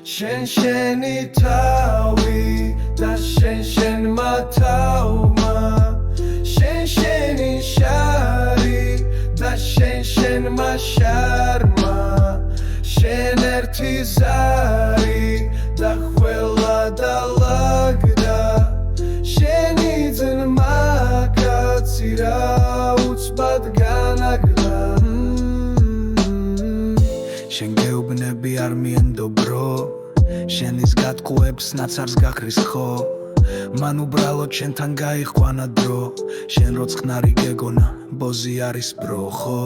შენი თავი და შენმა თავმა შენი შარი და შენმა შარმა შენ ერთი ზარი და ყველა დალაგდა შენი ძმა კაცი რა უცბად განაგდა შენ გეუბნები არ მიენდო ბრო შენის გატყუებს ნაცარს გაქრის ხო მან უბრალოდ შენთან გაიყვანა დრო შენ როცხნარი გეგონა ბოზი არის ბრო ხო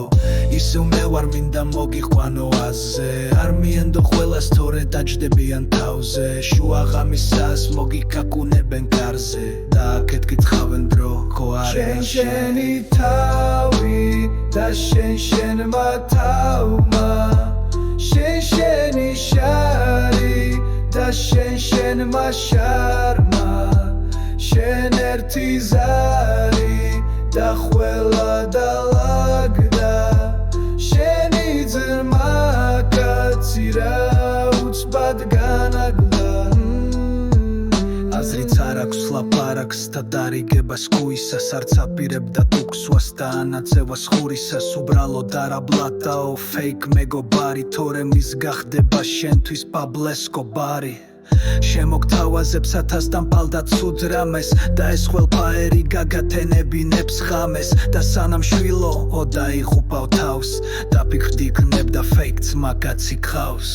ისევ მე ვარ მინდა მოგიყვანო აზე არ მიენდო ყველას თორე დაჯდებიან თავზე შუაღამისას მოგიკაკუნებენ კარზე და აქეთ გითხავენ დრო ხო არა შენი თავი და შენმა თავმა შენი შარი და შენმა შარმა შენ ერთი ზარი და ყველა დალაგდა შენი ძმა კაცი რა უცბად განაგდა აზრიც არ აქვს ლაპარაკს და დარიგებას ქუისას არც აპირებდა თუქსვას და ანაწევას ხურისას უბრალოდ არაბლატაო ფეიქ მეგობარი თორემ ის გახდება შენთვის პაბლო ესკობარი შემოგთავაზებს 1000-დან პალდა ცუდ რამეს და ეს ყველაფერი გაგათენებინებს ხამეს და სანამ შვილო დაიღუპავ თავს დაფიქრდი იქნებდა ფეიქ ძმა კაცი გყავს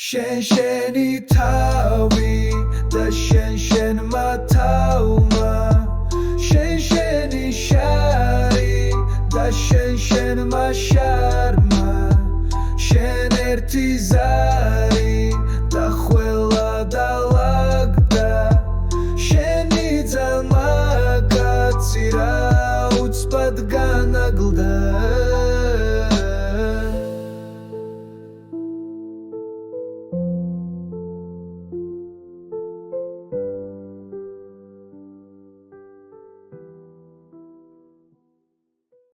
შენი თავი და შენმა თავმა შენი შარი და შენმა შარმა შენ ერთი ზარი